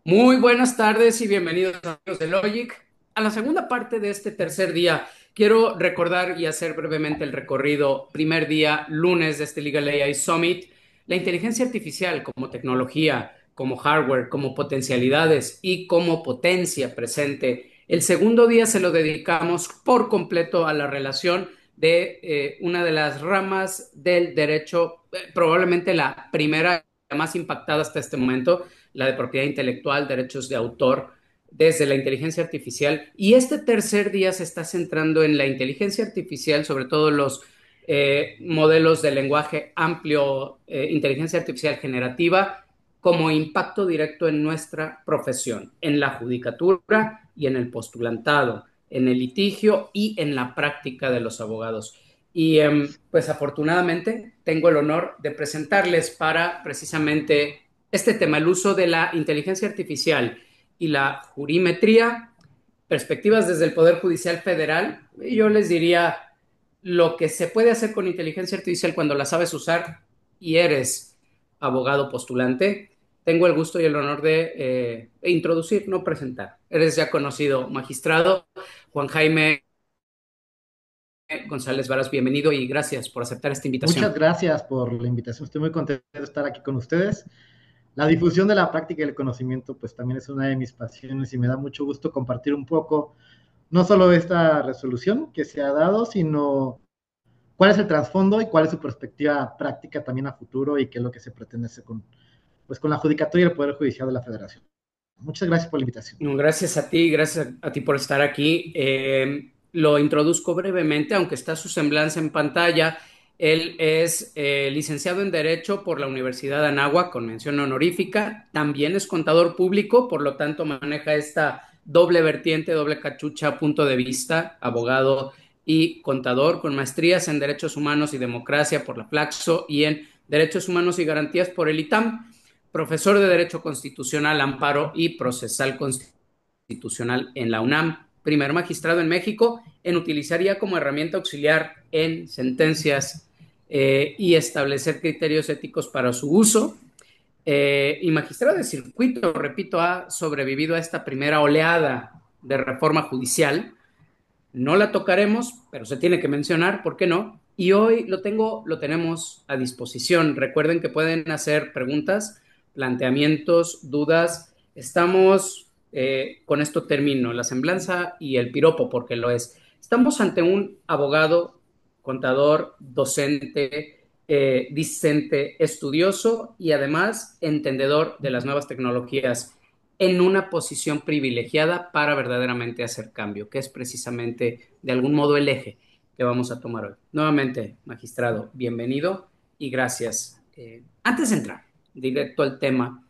Muy buenas tardes y bienvenidos amigos de Logic. A la segunda parte de este tercer día, quiero recordar y hacer brevemente el recorrido. Primer día, lunes de este Legal AI Summit. La inteligencia artificial como tecnología, como hardware, como potencialidades y como potencia presente. El segundo día se lo dedicamos por completo a la relación de una de las ramas del derecho, probablemente la primera más impactada hasta este momento, la de propiedad intelectual, derechos de autor, desde la inteligencia artificial. Y este tercer día se está centrando en la inteligencia artificial, sobre todo los modelos de lenguaje amplio, inteligencia artificial generativa, como impacto directo en nuestra profesión, en la judicatura y en el postulantado, en el litigio y en la práctica de los abogados. Y pues afortunadamente tengo el honor de presentarles para precisamente este tema, el uso de la inteligencia artificial y la jurimetría, perspectivas desde el Poder Judicial Federal. Yo les diría lo que se puede hacer con inteligencia artificial cuando la sabes usar y eres abogado postulante. Tengo el gusto y el honor de introducir, no presentar. Eres ya conocido magistrado, Juan Jaime González Varas, bienvenido y gracias por aceptar esta Muchas invitación. gracias por la invitación. Estoy muy contento de estar aquí con ustedes. La difusión de la práctica y el conocimiento, pues también es una de mis pasiones y me da mucho gusto compartir un poco, no solo esta resolución que se ha dado, sino cuál es el trasfondo y cuál es su perspectiva práctica también a futuro y qué es lo que se pretende hacer con la Judicatura y el Poder Judicial de la Federación. Muchas gracias por la invitación. No, gracias a ti por estar aquí. Lo introduzco brevemente, aunque está su semblanza en pantalla. Él es licenciado en Derecho por la Universidad de Anáhuac con mención honorífica. También es contador público, por lo tanto maneja esta doble vertiente, doble cachucha, punto de vista, abogado y contador, con maestrías en Derechos Humanos y Democracia por la Flaxo y en Derechos Humanos y Garantías por el ITAM, profesor de Derecho Constitucional, Amparo y Procesal Constitucional en la UNAM, primer magistrado en México en utilizar IA como herramienta auxiliar en sentencias y establecer criterios éticos para su uso. Y magistrado de circuito, repito, ha sobrevivido a esta primera oleada de reforma judicial. No la tocaremos, pero se tiene que mencionar, ¿por qué no? Y hoy lo tenemos a disposición. Recuerden que pueden hacer preguntas, planteamientos, dudas. Estamos, con esto termino, la semblanza y el piropo, porque lo es. Estamos ante un abogado, contador, docente, discente, estudioso y además entendedor de las nuevas tecnologías en una posición privilegiada para verdaderamente hacer cambio, que es precisamente de algún modo el eje que vamos a tomar hoy. Nuevamente, magistrado, bienvenido y gracias. Antes de entrar directo al tema,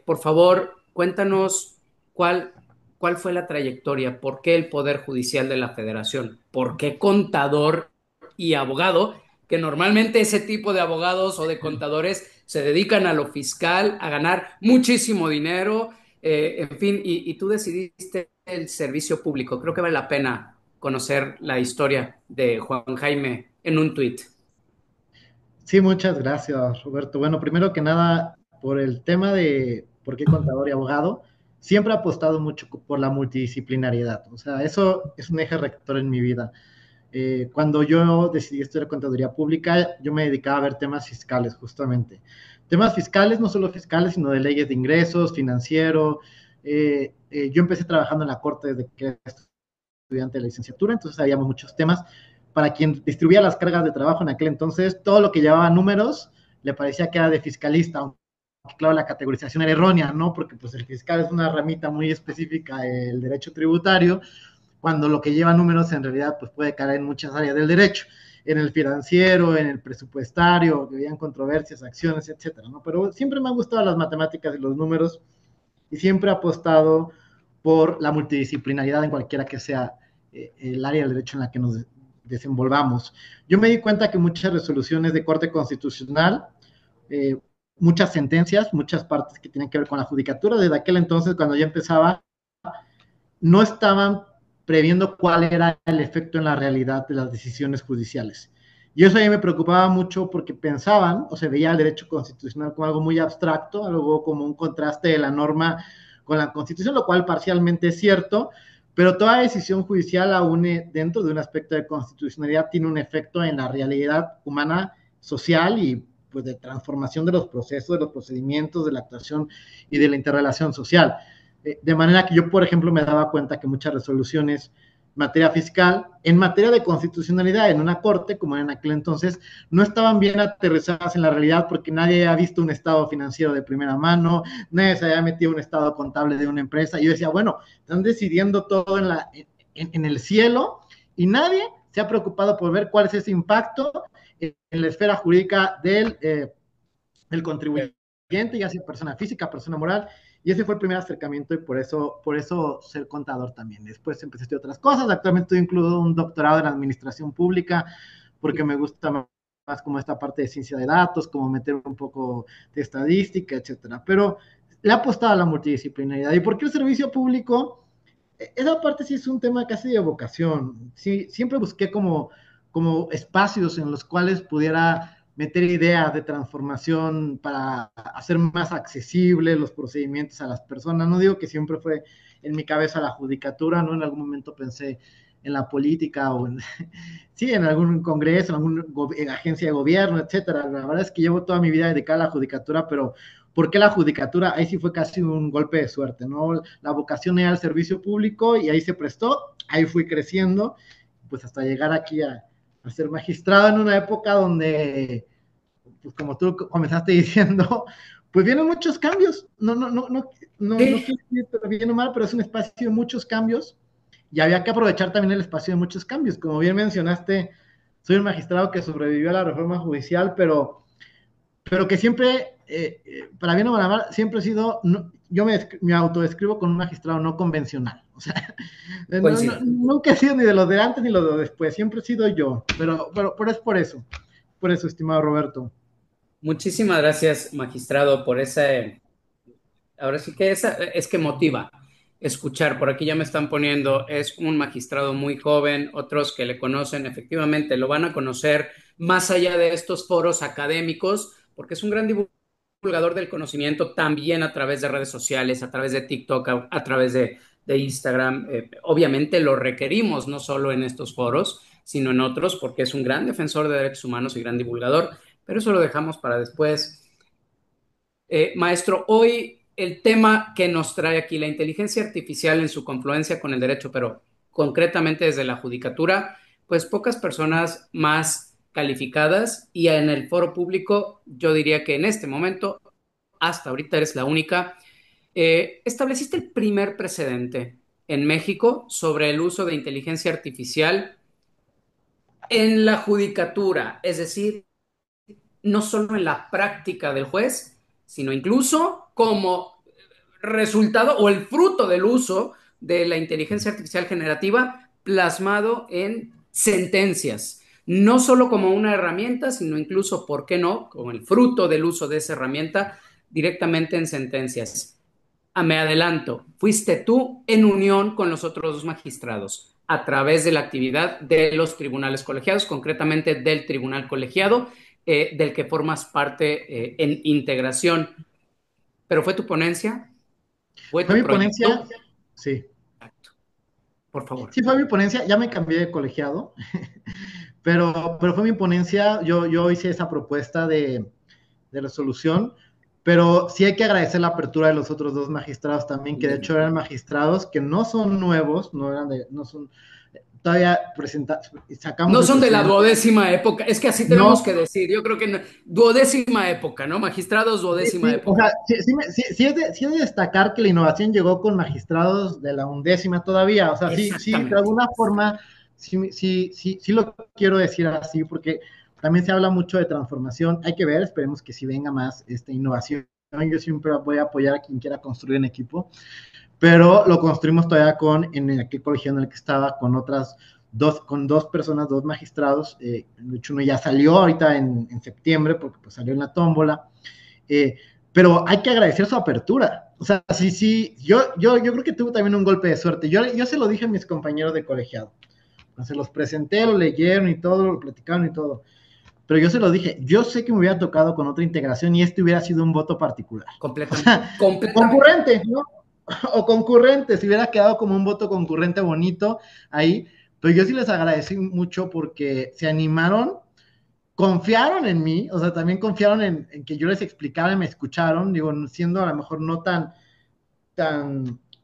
por favor, cuéntanos cuál, cuál fue la trayectoria, por qué el Poder Judicial de la Federación, por qué contador y abogado, que normalmente ese tipo de abogados o de contadores se dedican a lo fiscal, a ganar muchísimo dinero, en fin, y tú decidiste el servicio público. Creo que vale la pena conocer la historia de Juan Jaime en un tuit. Sí, muchas gracias, Roberto. Bueno, primero que nada, por el tema de por qué contador y abogado, siempre he apostado mucho por la multidisciplinariedad. O sea, eso es un eje rector en mi vida. Cuando yo decidí estudiar contaduría pública, yo me dedicaba a ver temas fiscales, justamente. Temas fiscales, no solo fiscales, sino de leyes de ingresos, financiero. Yo empecé trabajando en la corte desde que era estudiante de la licenciatura, entonces sabíamos muchos temas. Para quien distribuía las cargas de trabajo en aquel entonces, todo lo que llevaba números le parecía que era de fiscalista, aunque claro, la categorización era errónea, ¿no? Porque pues el fiscal es una ramita muy específica del derecho tributario, cuando lo que lleva números en realidad pues puede caer en muchas áreas del derecho, en el financiero, en el presupuestario, que habían controversias, acciones, etcétera, ¿no? Pero siempre me han gustado las matemáticas y los números y siempre he apostado por la multidisciplinaridad en cualquiera que sea el área del derecho en la que nos desenvolvamos. Yo me di cuenta que muchas resoluciones de Corte Constitucional, eh, muchas sentencias, muchas partes que tienen que ver con la judicatura, desde aquel entonces cuando ya empezaba, no estaban previendo cuál era el efecto en la realidad de las decisiones judiciales. Y eso a mí me preocupaba mucho porque pensaban, o se veía el derecho constitucional como algo muy abstracto, algo como un contraste de la norma con la Constitución, lo cual parcialmente es cierto, pero toda decisión judicial, aún dentro de un aspecto de constitucionalidad, tiene un efecto en la realidad humana, social y pues de transformación de los procesos, de los procedimientos, de la actuación y de la interrelación social. De manera que yo, por ejemplo, me daba cuenta que muchas resoluciones materia fiscal, en materia de constitucionalidad en una corte, como en aquel entonces, no estaban bien aterrizadas en la realidad porque nadie había visto un estado financiero de primera mano, nadie se había metido un estado contable de una empresa. Y yo decía, bueno, están decidiendo todo en el cielo y nadie se ha preocupado por ver cuál es ese impacto en la esfera jurídica del contribuyente, ya sea persona física, persona moral, y ese fue el primer acercamiento y por eso ser contador también. Después empecé a estudiar otras cosas, actualmente estoy incluido un doctorado en administración pública, porque me gusta más como esta parte de ciencia de datos, como meter un poco de estadística, etcétera. Pero le ha apostado a la multidisciplinaridad. ¿Y por qué el servicio público? Esa parte sí es un tema casi de vocación. Sí, siempre busqué como espacios en los cuales pudiera meter ideas de transformación para hacer más accesibles los procedimientos a las personas. No digo que siempre fue en mi cabeza la judicatura, ¿no? En algún momento pensé en la política o en, sí, en algún congreso, en alguna agencia de gobierno, etcétera. La verdad es que llevo toda mi vida dedicada a la judicatura, pero ¿por qué la judicatura? Ahí sí fue casi un golpe de suerte, ¿no? La vocación era el servicio público y ahí se prestó, ahí fui creciendo, pues hasta llegar aquí a ser magistrado en una época donde, pues como tú comenzaste diciendo, pues vienen muchos cambios. No Sí, quiero decir bien o mal, pero es un espacio de muchos cambios y había que aprovechar también el espacio de muchos cambios. Como bien mencionaste, soy un magistrado que sobrevivió a la reforma judicial, pero que siempre, para bien o para mal, siempre he sido, no, yo me autodescribo con un magistrado no convencional. O sea, coincido. nunca he sido ni de los de antes ni los de después, siempre he sido yo, pero es por eso, estimado Roberto. Muchísimas gracias, magistrado, por esa. Ahora sí que esa es que motiva escuchar. Por aquí ya me están poniendo, es un magistrado muy joven, otros que le conocen, efectivamente lo van a conocer más allá de estos foros académicos, porque es un gran divulgador del conocimiento también a través de redes sociales, a través de TikTok, a través de Instagram. Obviamente lo requerimos no solo en estos foros, sino en otros, porque es un gran defensor de derechos humanos y gran divulgador, pero eso lo dejamos para después. Maestro, hoy el tema que nos trae aquí, la inteligencia artificial en su confluencia con el derecho, pero concretamente desde la judicatura, pues pocas personas más calificadas y en el foro público yo diría que en este momento, hasta ahorita eres la única. Estableciste el primer precedente en México sobre el uso de inteligencia artificial en la judicatura, es decir, no solo en la práctica del juez, sino incluso como resultado o el fruto del uso de la inteligencia artificial generativa plasmado en sentencias. No solo como una herramienta, sino incluso, ¿por qué no?, como el fruto del uso de esa herramienta directamente en sentencias. Me adelanto, fuiste tú en unión con los otros dos magistrados a través de la actividad de los tribunales colegiados, concretamente del tribunal colegiado, del que formas parte en integración. Pero fue tu ponencia, fue Fue tu mi ponencia, proyecto. sí, Por favor. sí fue mi ponencia, ya me cambié de colegiado, pero fue mi ponencia, yo hice esa propuesta de resolución, pero sí hay que agradecer la apertura de los otros dos magistrados también, que de hecho eran magistrados que no son nuevos, no son, todavía sacamos No el son de la precedente. duodécima época, es que así tenemos que No, decir, yo creo que no, duodécima época, ¿no? Magistrados, sí, duodécima sí, o época. sea, sí es de destacar que la innovación llegó con magistrados de la undécima todavía, o sea, sí, de Exactamente. alguna forma, sí lo quiero decir así, porque también se habla mucho de transformación, hay que ver, esperemos que sí venga más esta innovación, yo siempre voy a apoyar a quien quiera construir en equipo, pero lo construimos todavía en aquel colegio en el que estaba, con dos personas, dos magistrados, de hecho uno ya salió ahorita en septiembre, porque pues salió en la tómbola, eh, pero hay que agradecer su apertura. O sea, sí, yo creo que tuvo también un golpe de suerte. Yo se lo dije a mis compañeros de colegiado. Se los presenté, lo leyeron y todo, lo platicaron y todo. pero yo se lo dije, yo sé que me hubiera tocado con otra integración y este hubiera sido un voto particular. O Completamente. sea, Completamente. concurrente, ¿no? O concurrente, si hubiera quedado como un voto concurrente bonito ahí, pero yo sí les agradecí mucho porque se animaron, confiaron en mí, o sea, también confiaron en que yo les explicara y me escucharon, digo, siendo a lo mejor no tan,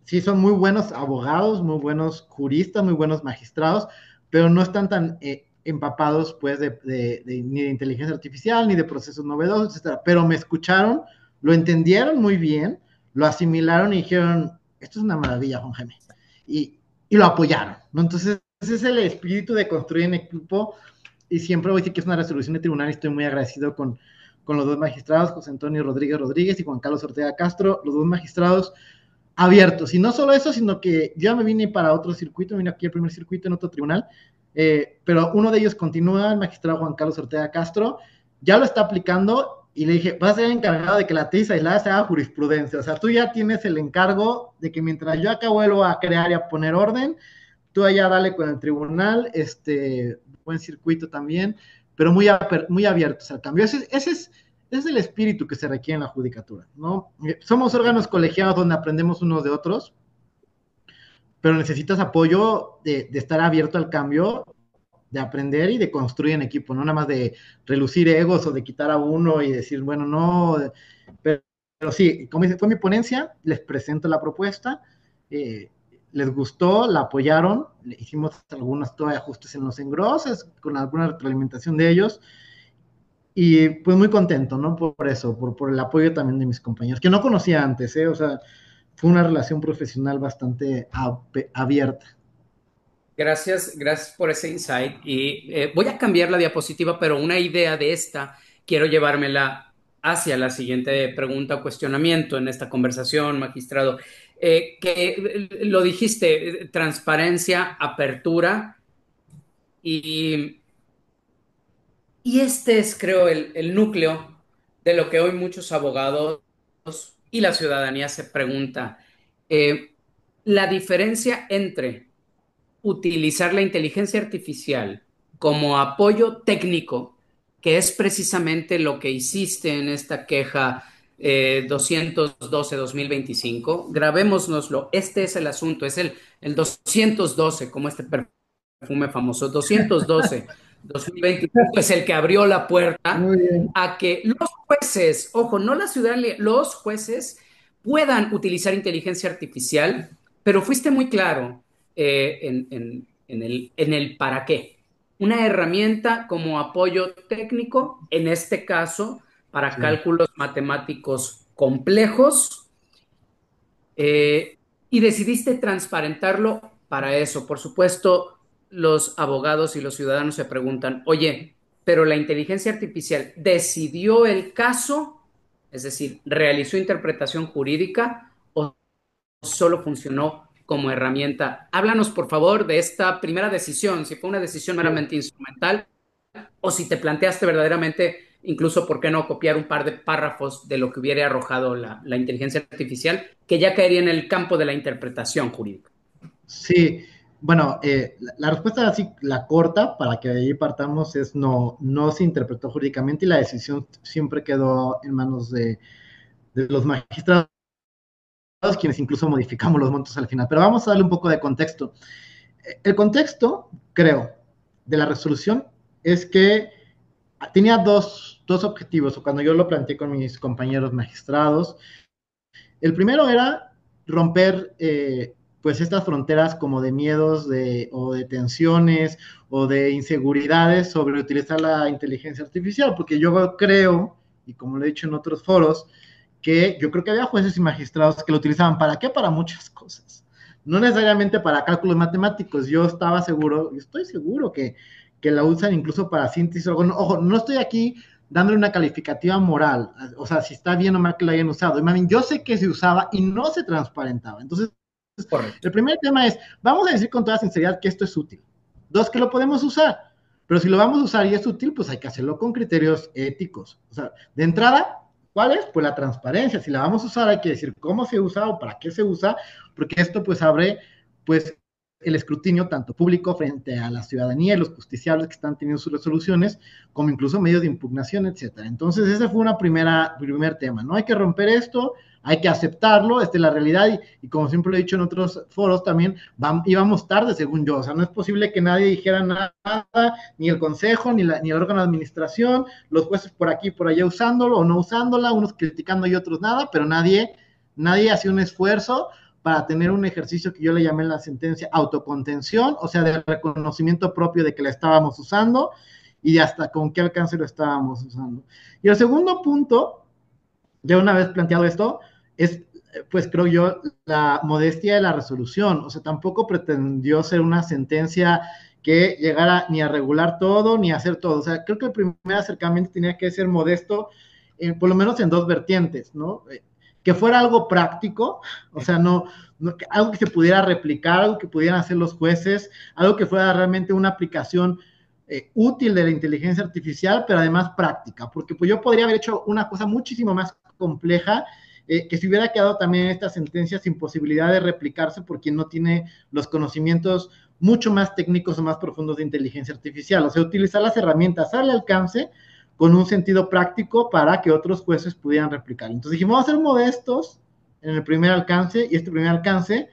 sí son muy buenos abogados, muy buenos juristas, muy buenos magistrados, pero no están tan empapados pues ni de inteligencia artificial, ni de procesos novedosos, etcétera. Pero me escucharon, lo entendieron muy bien, lo asimilaron y dijeron, esto es una maravilla, Juan Jaime. Y lo apoyaron, ¿no? Entonces, ese es el espíritu de construir en equipo y siempre voy a decir que es una resolución de tribunal y estoy muy agradecido con los dos magistrados, José Antonio Rodríguez Rodríguez y Juan Carlos Ortega Castro, los dos magistrados abiertos. Y no solo eso, sino que yo me vine para otro circuito, me vine aquí al primer circuito en otro tribunal, pero uno de ellos continúa, el magistrado Juan Carlos Ortega Castro, ya lo está aplicando y le dije, vas a ser encargado de que la tesis aislada se haga jurisprudencia. O sea, tú ya tienes el encargo de que mientras yo acá vuelvo a crear y a poner orden, tú allá dale con el tribunal, buen circuito también, pero muy abiertos al cambio. Ese es el espíritu que se requiere en la judicatura, ¿no? Somos órganos colegiados donde aprendemos unos de otros, pero necesitas apoyo de estar abierto al cambio, de aprender y de construir en equipo, no nada más de relucir egos o de quitar a uno y decir, bueno, no, pero sí, como dice, fue mi ponencia, les presento la propuesta, eh, les gustó, la apoyaron, le hicimos algunos ajustes en los engroses, con alguna retroalimentación de ellos, y pues muy contento, ¿no? Por eso, por el apoyo también de mis compañeros, que no conocía antes, ¿eh? O sea, fue una relación profesional bastante abierta. Gracias, gracias por ese insight. Y voy a cambiar la diapositiva, pero una idea de esta quiero llevármela hacia la siguiente pregunta o cuestionamiento en esta conversación, magistrado. Lo dijiste, transparencia, apertura, y, y este es, creo, el núcleo de lo que hoy muchos abogados y la ciudadanía se pregunta. Eh, la diferencia entre utilizar la inteligencia artificial como apoyo técnico, que es precisamente lo que hiciste en esta queja 212-2025. Grabémonoslo, este es el asunto, es el 212, como este perfume famoso, 212-2025 es el que abrió la puerta Muy bien. a que los jueces, ojo, no la ciudadanía, los jueces puedan utilizar inteligencia artificial, pero fuiste muy claro en el para qué. Una herramienta como apoyo técnico, en este caso, para Sí. cálculos matemáticos complejos, eh, y decidiste transparentarlo para eso. Por supuesto, los abogados y los ciudadanos se preguntan, oye, pero la inteligencia artificial decidió el caso, es decir, realizó interpretación jurídica o solo funcionó como herramienta. Háblanos, por favor, de esta primera decisión, si fue una decisión Sí. meramente instrumental o si te planteaste verdaderamente, incluso, ¿por qué no copiar un par de párrafos de lo que hubiera arrojado la inteligencia artificial, que ya caería en el campo de la interpretación jurídica? Sí, bueno, la respuesta así, la corta, para que de ahí partamos, es no, no se interpretó jurídicamente y la decisión siempre quedó en manos de los magistrados, quienes incluso modificamos los montos al final. Pero vamos a darle un poco de contexto. El contexto, creo, de la resolución es que tenía dos objetivos, o cuando yo lo planteé con mis compañeros magistrados. El primero era romper pues estas fronteras como de miedos o de tensiones o de inseguridades sobre utilizar la inteligencia artificial, porque yo creo, y como lo he dicho en otros foros, que yo creo que había jueces y magistrados que lo utilizaban. ¿Para qué? Para muchas cosas. No necesariamente para cálculos matemáticos. Yo estaba seguro, estoy seguro que la usan incluso para síntesis. Ojo, no estoy aquí dándole una calificativa moral, o sea, si está bien o mal que lo hayan usado. Y, mami, yo sé que se usaba y no se transparentaba. Entonces, Correcto. el primer tema es, vamos a decir con toda sinceridad que esto es útil. Dos, que lo podemos usar. Pero si lo vamos a usar y es útil, pues hay que hacerlo con criterios éticos. O sea, de entrada, ¿cuál es? Pues la transparencia. Si la vamos a usar, hay que decir cómo se usa o para qué se usa, porque esto pues abre pues el escrutinio tanto público frente a la ciudadanía y los justiciables que están teniendo sus resoluciones, como incluso medios de impugnación, etcétera. Entonces, ese fue primer tema, ¿no? Hay que romper esto, hay que aceptarlo, esta es la realidad, y como siempre lo he dicho en otros foros también, íbamos tarde, según yo, o sea, no es posible que nadie dijera nada, ni el consejo, ni el órgano de administración, los jueces por aquí y por allá usándolo o no usándola, unos criticando y otros nada, pero nadie hacía un esfuerzo para tener un ejercicio que yo le llamé en la sentencia autocontención, o sea, de reconocimiento propio de que la estábamos usando y de hasta con qué alcance lo estábamos usando. Y el segundo punto, ya una vez planteado esto, es, pues creo yo, la modestia de la resolución. O sea, tampoco pretendió ser una sentencia que llegara ni a regular todo, ni a hacer todo. O sea, creo que el primer acercamiento tenía que ser modesto, por lo menos en dos vertientes, ¿no? Que fuera algo práctico, o sea, algo que se pudiera replicar, algo que pudieran hacer los jueces, algo que fuera realmente una aplicación útil de la inteligencia artificial, pero además práctica, porque pues yo podría haber hecho una cosa muchísimo más compleja, que se hubiera quedado también en esta sentencia sin posibilidad de replicarse por quien no tiene los conocimientos mucho más técnicos o más profundos de inteligencia artificial. O sea, utilizar las herramientas al alcance con un sentido práctico para que otros jueces pudieran replicar. Entonces dijimos, vamos a ser modestos en el primer alcance, y este primer alcance,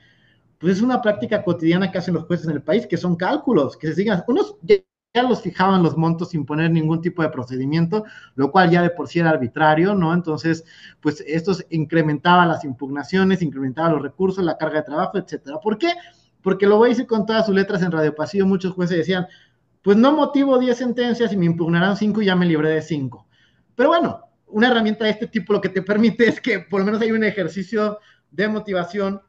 pues es una práctica cotidiana que hacen los jueces en el país, que son cálculos, que se sigan, unos ya los fijaban los montos sin poner ningún tipo de procedimiento, lo cual ya de por sí era arbitrario, ¿no? Entonces, pues esto incrementaba las impugnaciones, incrementaba los recursos, la carga de trabajo, etcétera. ¿Por qué? Porque lo voy a decir con todas sus letras en Radio Pasillo, muchos jueces decían, pues no motivo 10 sentencias y me impugnarán 5 y ya me libré de 5. Pero bueno, una herramienta de este tipo lo que te permite es que por lo menos hay un ejercicio de motivación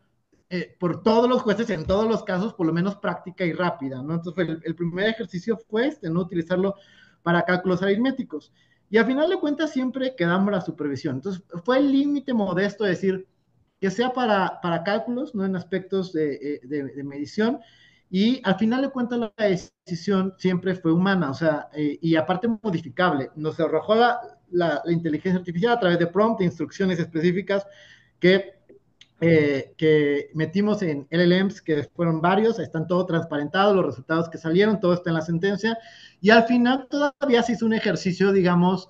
por todos los jueces en todos los casos, por lo menos práctica y rápida, ¿no? Entonces, el primer ejercicio fue no utilizarlo para cálculos aritméticos. Y al final de cuentas siempre quedamos la supervisión. Entonces, fue el límite modesto de decir que sea para cálculos, no en aspectos de medición, y al final de cuentas la decisión siempre fue humana, o sea, y aparte modificable. Nos arrojó la inteligencia artificial a través de prompt, de instrucciones específicas que metimos en LLMs, que fueron varios, están todo transparentados, los resultados que salieron, todo está en la sentencia, y al final todavía se hizo un ejercicio, digamos,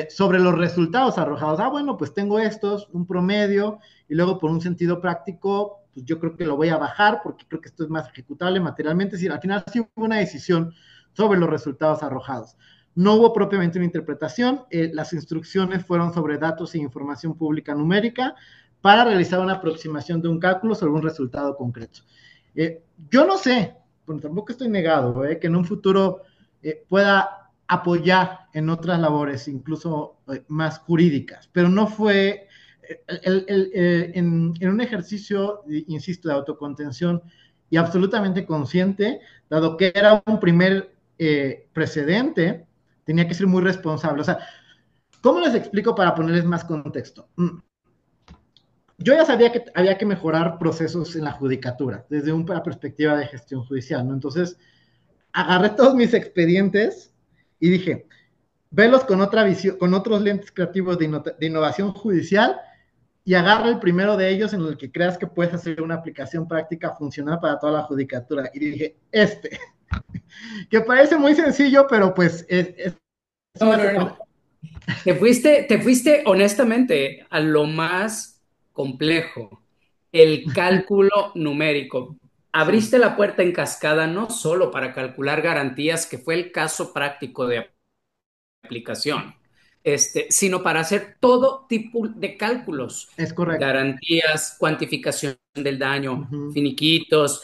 sobre los resultados arrojados. Ah, bueno, pues tengo estos, un promedio, y luego por un sentido práctico, pues yo creo que lo voy a bajar, porque creo que esto es más ejecutable materialmente, es decir, al final sí hubo una decisión sobre los resultados arrojados. No hubo propiamente una interpretación, las instrucciones fueron sobre datos e información pública numérica, para realizar una aproximación de un cálculo sobre un resultado concreto. Yo no sé, bueno, tampoco estoy negado, que en un futuro pueda apoyar en otras labores, incluso más jurídicas, pero no fue en un ejercicio, insisto, de autocontención y absolutamente consciente, dado que era un primer precedente, tenía que ser muy responsable. O sea, ¿cómo les explico para ponerles más contexto? Yo ya sabía que había que mejorar procesos en la judicatura desde una perspectiva de gestión judicial, ¿no? Entonces, agarré todos mis expedientes y dije, velos con otra visión, con otros lentes creativos de innovación judicial, y agarra el primero de ellos en el que creas que puedes hacer una aplicación práctica funcional para toda la judicatura. Y dije, que parece muy sencillo, pero pues es No, una no, secuencia. no. Te fuiste honestamente a lo más complejo, el cálculo numérico. Sí, Abriste la puerta en cascada no solo para calcular garantías, que fue el caso práctico de aplicación, sino para hacer todo tipo de cálculos, es correcto. garantías, cuantificación del daño, Uh-huh. finiquitos,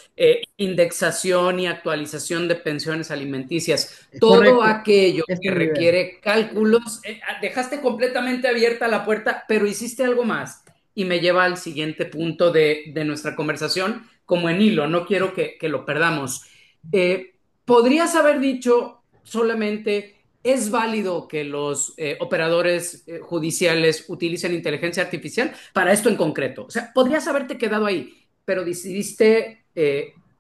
indexación y actualización de pensiones alimenticias, Es todo correcto. aquello Esta que es la idea. requiere cálculos. Dejaste completamente abierta la puerta, pero hiciste algo más. Y me lleva al siguiente punto de nuestra conversación, como en hilo, no quiero que lo perdamos. Podrías haber dicho solamente: ¿es válido que los operadores judiciales utilicen inteligencia artificial para esto en concreto? O sea, podrías haberte quedado ahí, pero decidiste,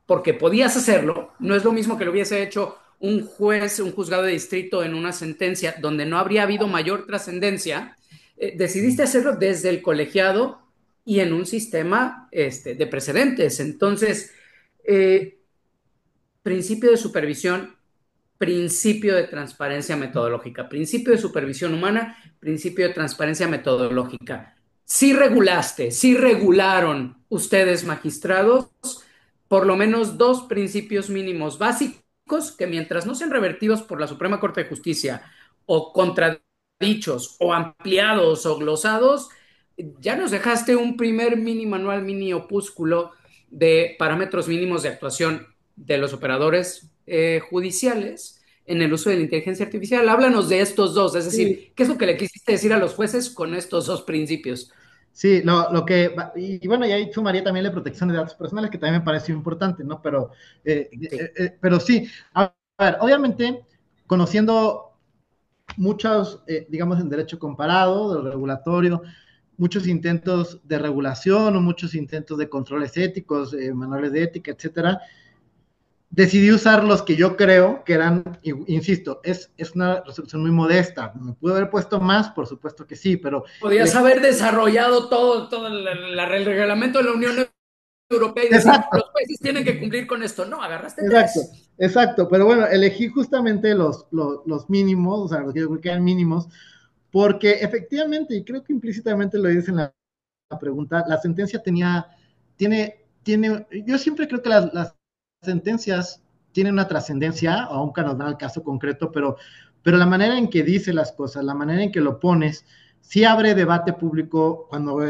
porque podías hacerlo, no es lo mismo que lo hubiese hecho un juez, un juzgado de distrito en una sentencia donde no habría habido mayor trascendencia. Decidiste hacerlo desde el colegiado y en un sistema de precedentes. Entonces, Eh, Principio de supervisión, principio de transparencia metodológica, principio de supervisión humana, principio de transparencia metodológica. Si regulaste, si regularon ustedes magistrados, por lo menos dos principios mínimos básicos que mientras no sean revertidos por la Suprema Corte de Justicia o contradichos o ampliados o glosados, ya nos dejaste un primer mini manual, mini opúsculo de parámetros mínimos de actuación de los operadores judiciales en el uso de la inteligencia artificial. Háblanos de estos dos, es Sí, decir, ¿qué es lo que le quisiste decir a los jueces con estos dos principios? sí, y bueno, y ahí sumaría también la protección de datos personales, que también me pareció importante, ¿no? Sí. Pero sí, a ver, obviamente, conociendo muchos, digamos, en derecho comparado, del regulatorio, muchos intentos de regulación o muchos intentos de controles éticos, manuales de ética, etcétera, decidí usar los que yo creo que eran, insisto, es una resolución muy modesta. ¿Me pude haber puesto más? Por supuesto que sí, pero Podías elegí. haber desarrollado todo el reglamento de la Unión Europea y decir, Exacto, los jueces tienen que cumplir con esto. No, agarraste exacto, tres. exacto. Pero bueno, elegí justamente los mínimos, o sea, los que yo creo que eran mínimos, porque efectivamente, y creo que implícitamente lo dice en la pregunta, la sentencia yo siempre creo que las sentencias tienen una trascendencia, aunque nos dan el caso concreto, pero la manera en que dice las cosas, la manera en que lo pones, sí abre debate público cuando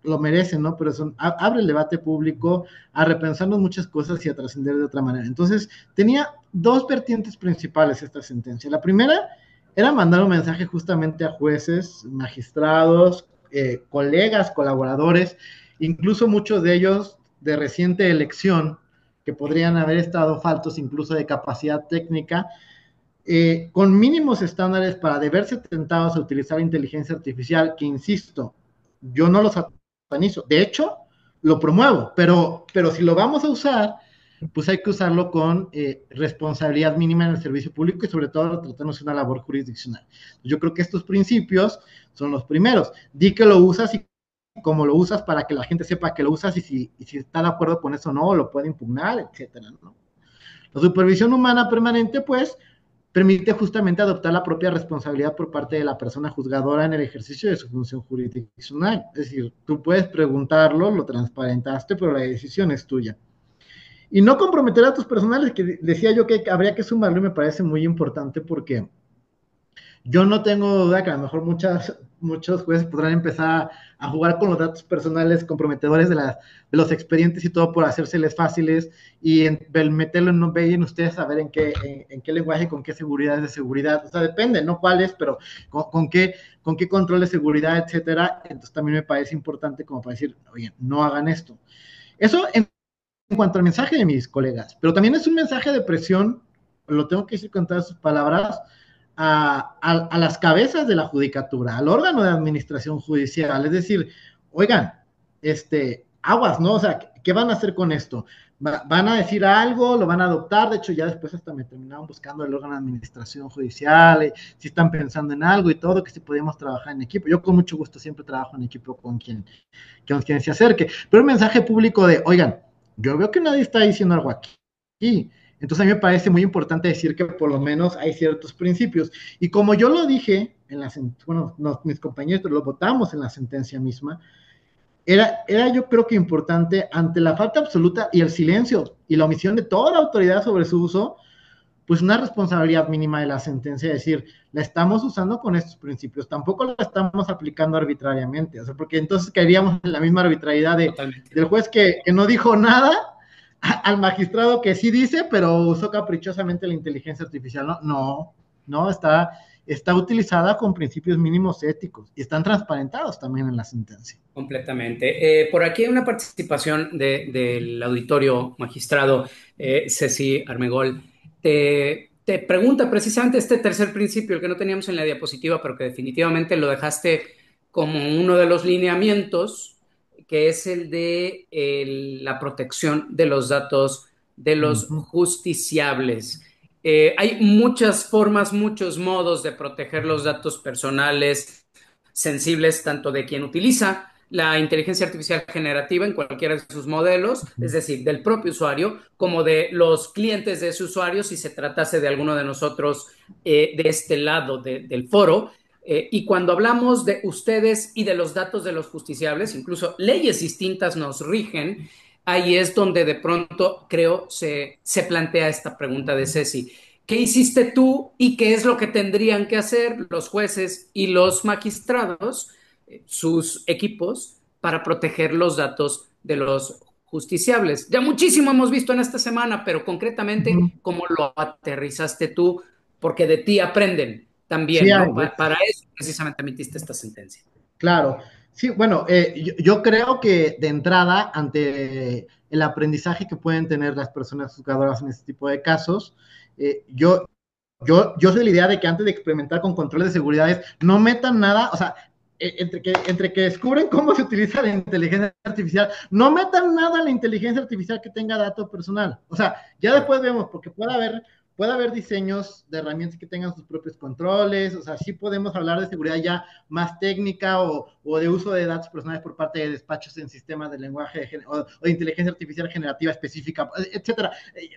lo merecen, ¿no? Pero abre el debate público a repensarnos muchas cosas y a trascender de otra manera. Entonces, tenía dos vertientes principales esta sentencia. La primera era mandar un mensaje justamente a jueces, magistrados, colegas, colaboradores, incluso muchos de ellos de reciente elección, que podrían haber estado faltos incluso de capacidad técnica, con mínimos estándares para de verse tentados a utilizar inteligencia artificial, que insisto, yo no los satanizo, de hecho, lo promuevo, pero si lo vamos a usar, pues hay que usarlo con responsabilidad mínima en el servicio público y sobre todo tratándose de una labor jurisdiccional. Yo creo que estos principios son los primeros. Di que lo usas y cómo lo usas para que la gente sepa que lo usas y si está de acuerdo con eso o no, lo puede impugnar, etcétera, ¿no? La supervisión humana permanente, pues, permite justamente adoptar la propia responsabilidad por parte de la persona juzgadora en el ejercicio de su función jurisdiccional. Es decir, tú puedes preguntarlo, lo transparentaste, pero la decisión es tuya. Y no comprometer a datos personales, que decía yo que habría que sumarlo y me parece muy importante porque yo no tengo duda que a lo mejor muchos jueces podrán empezar a jugar con los datos personales comprometedores de los expedientes y todo por hacérseles fáciles y meterlo en un en ustedes a ver en qué lenguaje, con qué seguridad es de seguridad. O sea, depende, no cuál es, pero con qué control de seguridad, etcétera. Entonces también me parece importante como para decir, oye, no hagan esto. Eso en cuanto al mensaje de mis colegas, pero también es un mensaje de presión, lo tengo que decir con todas sus palabras, a las cabezas de la judicatura, al órgano de administración judicial, es decir, oigan, aguas, ¿no? O sea, ¿qué van a hacer con esto? ¿Van a decir algo? ¿Lo van a adoptar? De hecho, ya después hasta me terminaron buscando el órgano de administración judicial, si están pensando en algo y todo, que si podíamos trabajar en equipo. Yo con mucho gusto siempre trabajo en equipo con quien se acerque, pero un mensaje público de, oigan, yo veo que nadie está diciendo algo aquí. Entonces a mí me parece muy importante decir que por lo menos hay ciertos principios. Y como yo lo dije, bueno, mis compañeros lo votamos en la sentencia misma, era yo creo que importante ante la falta absoluta y el silencio y la omisión de toda la autoridad sobre su uso, pues una responsabilidad mínima de la sentencia, es decir, la estamos usando con estos principios, tampoco la estamos aplicando arbitrariamente, o sea, porque entonces caeríamos en la misma arbitrariedad Totalmente. del juez que no dijo nada, al magistrado que sí dice, pero usó caprichosamente la inteligencia artificial. No, no, no está utilizada con principios mínimos éticos y están transparentados también en la sentencia. Completamente. Por aquí hay una participación del auditorio magistrado Ceci Armengol. Te pregunta precisamente este tercer principio, el que no teníamos en la diapositiva, pero que definitivamente lo dejaste como uno de los lineamientos, que es el de la protección de los datos de Uh los -huh. justiciables. Hay muchas formas, muchos modos de proteger los datos personales sensibles, tanto de quien utiliza la inteligencia artificial generativa en cualquiera de sus modelos, es decir, del propio usuario, como de los clientes de ese usuario, si se tratase de alguno de nosotros de este lado del foro. Y cuando hablamos de ustedes y de los datos de los justiciables, incluso leyes distintas nos rigen, ahí es donde de pronto creo se plantea esta pregunta de Ceci. ¿Qué hiciste tú y qué es lo que tendrían que hacer los jueces y los magistrados, sus equipos, para proteger los datos de los justiciables? Ya muchísimo hemos visto en esta semana, pero Ujú. concretamente, ¿cómo lo aterrizaste tú? Porque de ti aprenden Sí, también, ¿no? Para eso precisamente emitiste esta sentencia. claro. Sí, bueno, yo creo que de entrada, ante el aprendizaje que pueden tener las personas juzgadoras en este tipo de casos, yo soy de la idea de que antes de experimentar con controles de seguridad no metan nada, o sea, entre que descubren cómo se utiliza la inteligencia artificial, no metan nada a la inteligencia artificial que tenga dato personal. O sea, ya después vemos, porque puede haber diseños de herramientas que tengan sus propios controles, o sea, sí podemos hablar de seguridad ya más técnica o de uso de datos personales por parte de despachos en sistemas de lenguaje o de inteligencia artificial generativa específica, etcétera.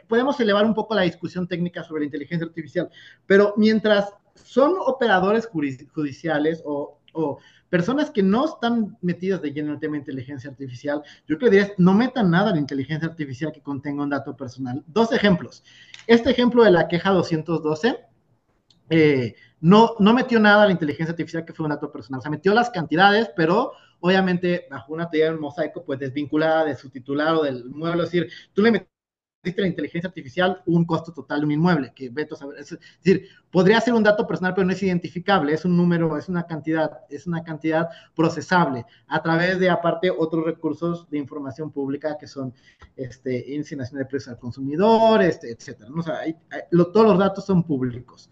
Podemos elevar un poco la discusión técnica sobre la inteligencia artificial, pero mientras son operadores judiciales o personas que no están metidas de lleno en el tema de inteligencia artificial, yo creo que diría, no metan nada a la inteligencia artificial que contenga un dato personal. Dos ejemplos. Este ejemplo de la queja 212, no metió nada a la inteligencia artificial que fue un dato personal. O sea, metió las cantidades, pero obviamente bajo una teoría del mosaico, pues desvinculada de su titular o del mueble. Es decir, tú le metiste la inteligencia artificial un costo total de un inmueble, que veto saber. Es decir, podría ser un dato personal, pero no es identificable, es un número, es una cantidad procesable a través de, aparte, otros recursos de información pública que son índice nacional de precios al consumidor, etcétera. ¿No? O sea, todos los datos son públicos.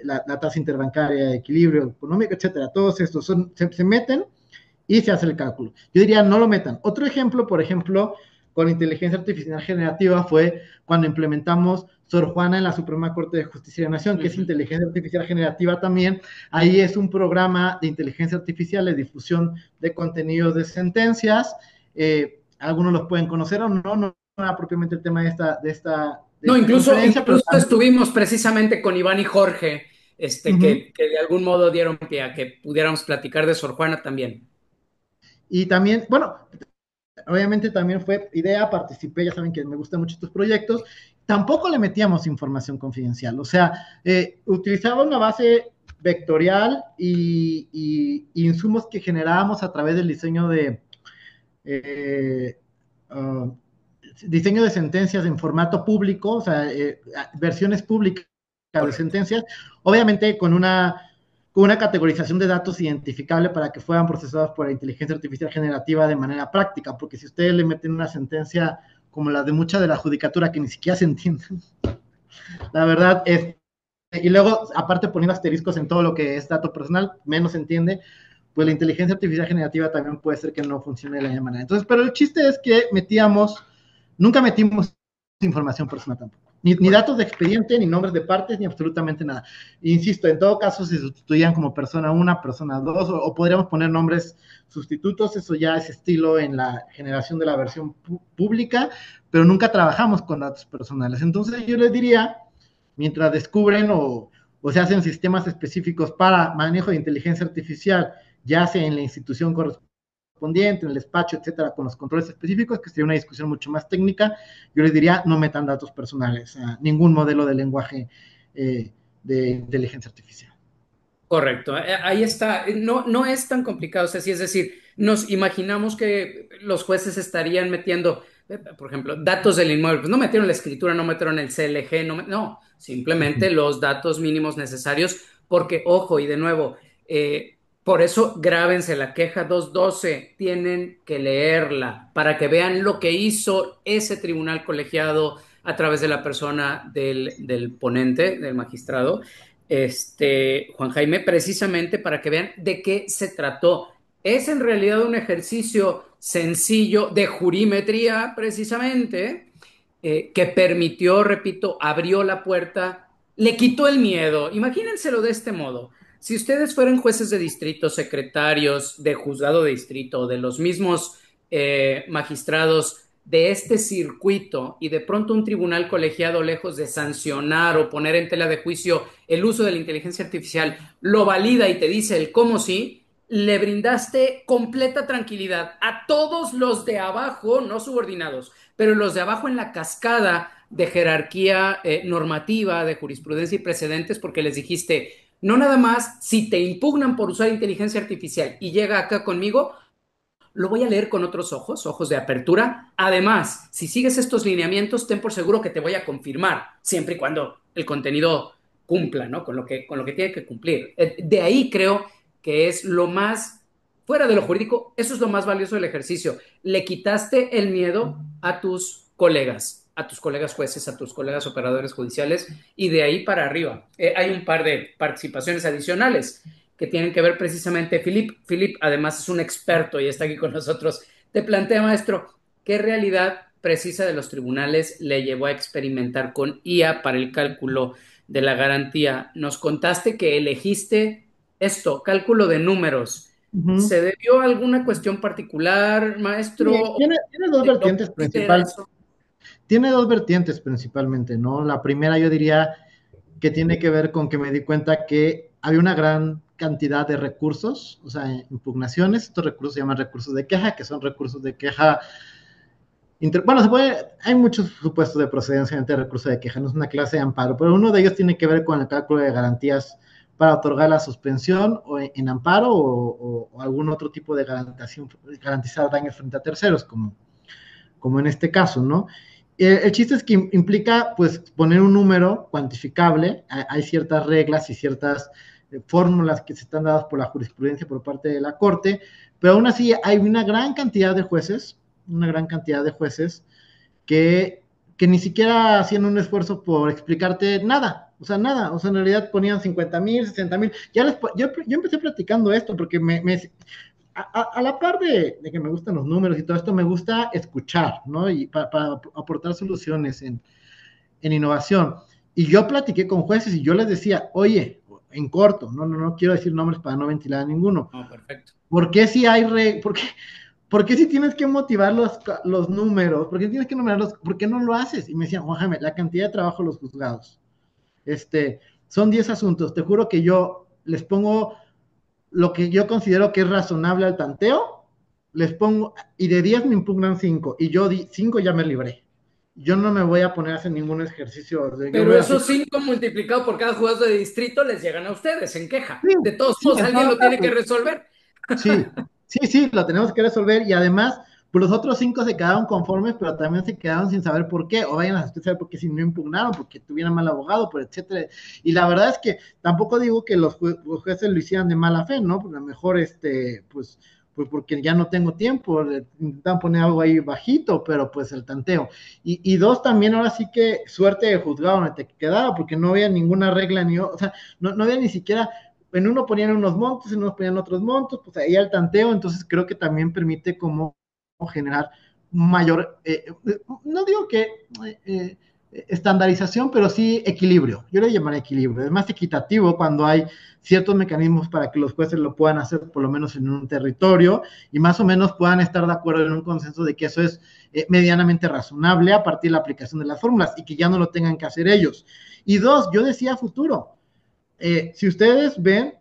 La tasa interbancaria de equilibrio económico, etcétera. Todos estos se meten y se hace el cálculo. Yo diría, no lo metan. Otro ejemplo, por ejemplo, con inteligencia artificial generativa fue cuando implementamos Sor Juana en la Suprema Corte de Justicia de la Nación, que es inteligencia artificial generativa también. Ahí es un programa de inteligencia artificial de difusión de contenidos de sentencias. Algunos los pueden conocer o no, no era propiamente el tema de No, esta conferencia, pero incluso también. estuvimos precisamente con Iván y Jorge, Uh -huh. que de algún modo dieron pie a que pudiéramos platicar de Sor Juana también. Y también, bueno, obviamente también fue idea, participé, ya saben que me gustan mucho estos proyectos. Tampoco le metíamos información confidencial, o sea, utilizaba una base vectorial y insumos que generábamos a través del eh, uh, diseño de sentencias en formato público, o sea, versiones públicas de Correcto. sentencias, obviamente con una categorización de datos identificable para que fueran procesados por la inteligencia artificial generativa de manera práctica, porque si ustedes le meten una sentencia como la de mucha de la judicatura que ni siquiera se entienden, la verdad es, y luego aparte poniendo asteriscos en todo lo que es dato personal, menos se entiende, pues la inteligencia artificial generativa también puede ser que no funcione de la misma manera. Entonces, pero el chiste es que nunca metimos información personal tampoco. Ni datos de expediente, ni nombres de partes, ni absolutamente nada. Insisto, en todo caso se sustituían como persona 1, persona 2, o podríamos poner nombres sustitutos, eso ya es estilo en la generación de la versión pública, pero nunca trabajamos con datos personales. Entonces yo les diría, mientras descubren o se hacen sistemas específicos para manejo de inteligencia artificial, ya sea en la institución correspondiente, en el despacho, etcétera, con los controles específicos, que sería una discusión mucho más técnica, yo les diría, no metan datos personales a ningún modelo de lenguaje de inteligencia artificial. Correcto, ahí está. No, no es tan complicado, o sea, sí, es decir, nos imaginamos que los jueces estarían metiendo, por ejemplo, datos del inmueble, pues no metieron la escritura, no metieron el CLG, no, Uh simplemente -huh. los datos mínimos necesarios, porque, ojo, y de nuevo, por eso grábense la queja 212, tienen que leerla para que vean lo que hizo ese tribunal colegiado a través de la persona del ponente, del magistrado Juan Jaime, precisamente para que vean de qué se trató. Es en realidad un ejercicio sencillo de jurimetría, precisamente, que permitió, repito, abrió la puerta, le quitó el miedo. Imagínenselo de este modo. si ustedes fueran jueces de distrito, secretarios de juzgado de distrito, de los mismos magistrados de este circuito y de pronto un tribunal colegiado, lejos de sancionar o poner en tela de juicio el uso de la inteligencia artificial, lo valida y te dice el cómo sí, le brindaste completa tranquilidad a todos los de abajo, no subordinados, pero los de abajo en la cascada de jerarquía normativa, de jurisprudencia y precedentes, porque les dijiste, no nada más, si te impugnan por usar inteligencia artificial y llega acá conmigo, lo voy a leer con otros ojos, ojos de apertura. Además, si sigues estos lineamientos, ten por seguro que te voy a confirmar, siempre y cuando el contenido cumpla, ¿no? Con lo que tiene que cumplir. De ahí creo que es lo más, fuera de lo jurídico, eso es lo más valioso del ejercicio. Le quitaste el miedo a tus colegas jueces, a tus colegas operadores judiciales, y de ahí para arriba. Hay un par de participaciones adicionales que tienen que ver precisamente. Philip además es un experto y está aquí con nosotros. Te plantea, maestro, ¿qué realidad precisa de los tribunales le llevó a experimentar con IA para el cálculo de la garantía? Nos contaste que elegiste esto, cálculo de números. Ujú. ¿Se debió a alguna cuestión particular, maestro? Sí, tiene dos ¿O vertientes era principales. eso? Tiene dos vertientes principalmente, ¿no? La primera yo diría que tiene que ver con que me di cuenta que había una gran cantidad de recursos, o sea, impugnaciones. Estos recursos se llaman recursos de queja, que son recursos de queja. Bueno, hay muchos supuestos de procedencia entre recursos de queja, no es una clase de amparo, pero uno de ellos tiene que ver con el cálculo de garantías para otorgar la suspensión o en amparo o algún otro tipo de garantizar daños frente a terceros, como en este caso, ¿no? El chiste es que implica, pues, poner un número cuantificable. Hay ciertas reglas y ciertas fórmulas que se están dadas por la jurisprudencia por parte de la Corte, pero aún así hay una gran cantidad de jueces que ni siquiera hacían un esfuerzo por explicarte nada, o sea, nada, o sea, en realidad ponían 50,000, 60,000. Yo empecé platicando esto porque a la par de que me gustan los números y todo esto, me gusta escuchar, ¿no? Y para aportar soluciones en innovación. Y yo platiqué con jueces y yo les decía, oye, en corto, no quiero decir nombres para no ventilar a ninguno. No, perfecto. ¿Por qué si hay ¿por qué si tienes que motivar los números? ¿Por qué tienes que numerarlos? ¿Por qué no lo haces? Y me decían, Juan Jaime, la cantidad de trabajo de los juzgados. Son 10 asuntos. Te juro que yo les pongo lo que yo considero que es razonable al tanteo, les pongo, y de 10 me impugnan 5, y yo 5 ya me libré. Yo no me voy a poner a hacer ningún ejercicio. Yo me Pero voy a hacer, esos 5 multiplicados por cada jugador de distrito les llegan a ustedes en queja. sí, De todos sí, modos, en alguien todo lo tiene que caso. resolver. Sí, sí, lo tenemos que resolver y además, pues los otros 5 se quedaron conformes, pero también se quedaron sin saber por qué, o vayan a saber por qué si no impugnaron, porque tuvieran mal abogado, por etcétera. Y la verdad es que tampoco digo que los jueces lo hicieran de mala fe, ¿no? Porque a lo mejor, pues porque ya no tengo tiempo, intentan poner algo ahí bajito, pero pues el tanteo. Y dos, también ahora sí que suerte de juzgado donde te quedaba, porque no había ninguna regla, o sea, no había ni siquiera en uno ponían unos montos, en uno ponían otros montos, pues ahí al tanteo, entonces creo que también permite como generar mayor, no digo que estandarización, pero sí equilibrio. Yo le llamaría equilibrio. Es más equitativo cuando hay ciertos mecanismos para que los jueces lo puedan hacer por lo menos en un territorio y más o menos puedan estar de acuerdo en un consenso de que eso es medianamente razonable a partir de la aplicación de las fórmulas y que ya no lo tengan que hacer ellos. Y dos, yo decía futuro. Si ustedes ven,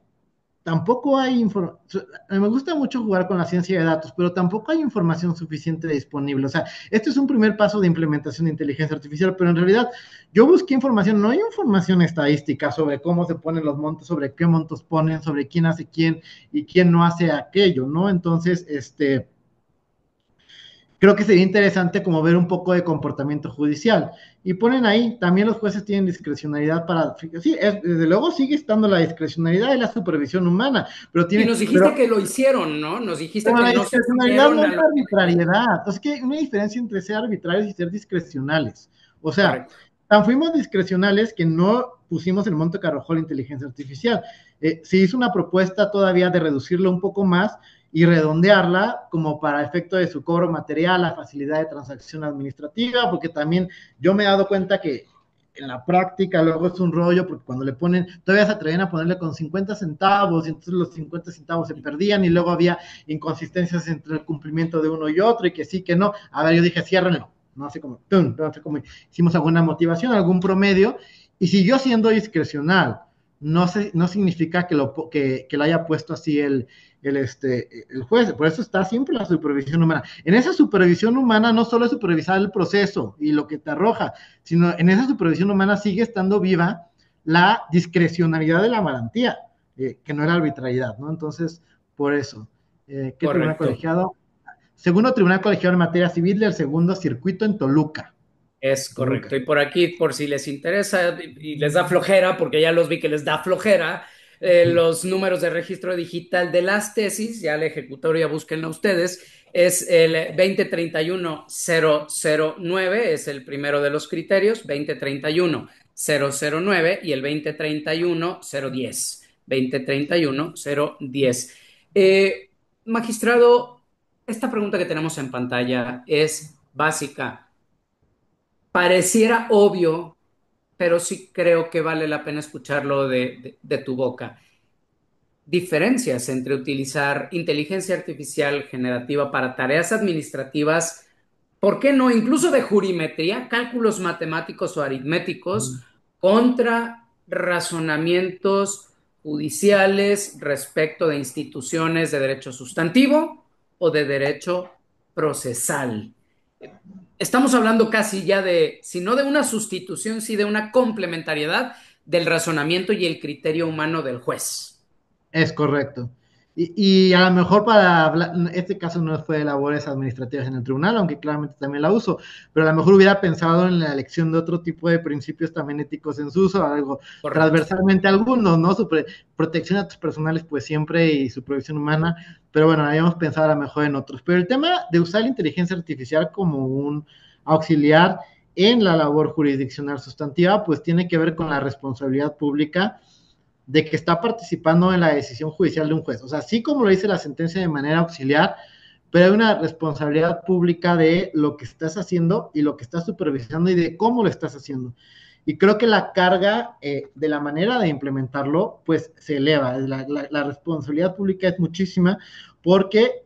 tampoco hay información. Me gusta mucho jugar con la ciencia de datos, pero tampoco hay información suficiente disponible. O sea, este es un primer paso de implementación de inteligencia artificial, pero en realidad yo busqué información, no hay información estadística sobre cómo se ponen los montos, sobre qué montos ponen, sobre quién hace quién y quién no hace aquello, ¿no? Entonces, creo que sería interesante como ver un poco de comportamiento judicial. Y ponen ahí, también los jueces tienen discrecionalidad para, sí, desde luego sigue estando la discrecionalidad y la supervisión humana, Y nos dijiste que lo hicieron, ¿no? Nos dijiste pero que la no se discrecionalidad no fueron es a lo la que la ley. arbitrariedad. Entonces, que hay una diferencia entre ser arbitrarios y ser discrecionales. O sea, Correcto. tan fuimos discrecionales que no pusimos el monto que arrojó la inteligencia artificial. Se hizo una propuesta todavía de reducirlo un poco más y redondearla como para efecto de su cobro material, la facilidad de transacción administrativa, porque también yo me he dado cuenta que en la práctica luego es un rollo, porque cuando le ponen, todavía se atrevían a ponerle con 50 centavos, y entonces los 50 centavos se perdían, y luego había inconsistencias entre el cumplimiento de uno y otro, y que sí, que no. A ver, yo dije, ciérrenlo, no sé cómo, no sé cómo, hicimos alguna motivación, algún promedio, y siguió siendo discrecional. No significa que lo haya puesto así el juez. Por eso está siempre la supervisión humana. En esa supervisión humana no solo es supervisar el proceso y lo que te arroja, sino en esa supervisión humana sigue estando viva la discrecionalidad de la garantía, que no era arbitrariedad, ¿no? Entonces, por eso, ¿qué tribunal Correcto. colegiado? Segundo tribunal colegiado en materia civil del segundo circuito en Toluca. Es Toluca. correcto. Y por aquí, por si les interesa y les da flojera, porque ya los vi que les da flojera, los números de registro digital de las tesis, ya la ejecutoria búsquenlo ustedes, es el 2031-009, es el primero de los criterios, 2031-009 y el 2031-010. 2031-010. Magistrado, esta pregunta que tenemos en pantalla es básica. Pareciera obvio, pero sí creo que vale la pena escucharlo de tu boca. Diferencias entre utilizar inteligencia artificial generativa para tareas administrativas, ¿por qué no? Incluso de jurimetría, cálculos matemáticos o aritméticos, contra razonamientos judiciales respecto de instituciones de derecho sustantivo o de derecho procesal. Estamos hablando casi ya de, si no de una sustitución, sí de una complementariedad del razonamiento y el criterio humano del juez. Es correcto. Y a lo mejor para hablar, este caso no fue de labores administrativas en el tribunal, aunque claramente también la uso, pero a lo mejor hubiera pensado en la elección de otro tipo de principios también éticos en su uso, algo Correcto. transversalmente algunos, ¿no? Protección de datos personales, pues siempre, y supervisión humana, pero bueno, habíamos pensado a lo mejor en otros. Pero el tema de usar la inteligencia artificial como un auxiliar en la labor jurisdiccional sustantiva, pues tiene que ver con la responsabilidad pública de que está participando en la decisión judicial de un juez. O sea, así como lo dice la sentencia de manera auxiliar, pero hay una responsabilidad pública de lo que estás haciendo y lo que estás supervisando y de cómo lo estás haciendo. Y creo que la carga de la manera de implementarlo, pues se eleva. La responsabilidad pública es muchísima porque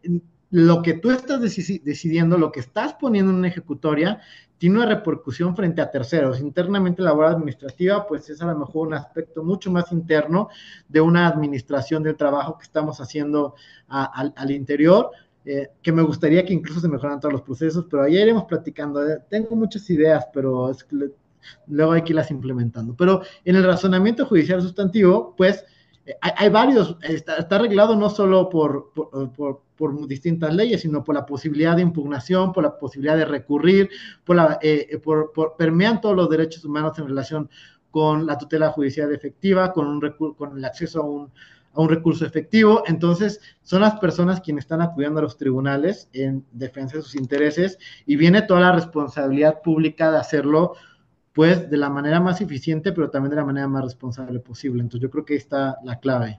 lo que tú estás decidiendo, lo que estás poniendo en una ejecutoria, tiene una repercusión frente a terceros. Internamente la labor administrativa, pues es a lo mejor un aspecto mucho más interno de una administración del trabajo que estamos haciendo al interior, que me gustaría que incluso se mejoraran todos los procesos, pero ahí iremos platicando. Tengo muchas ideas, pero es que luego hay que irlas implementando. Pero en el razonamiento judicial sustantivo, pues hay varios, está arreglado no solo por distintas leyes, sino por la posibilidad de impugnación, por la posibilidad de recurrir, permean todos los derechos humanos en relación con la tutela judicial efectiva, con el acceso a un recurso efectivo. Entonces, son las personas quienes están acudiendo a los tribunales en defensa de sus intereses, y viene toda la responsabilidad pública de hacerlo, pues, de la manera más eficiente, pero también de la manera más responsable posible. Entonces, yo creo que ahí está la clave.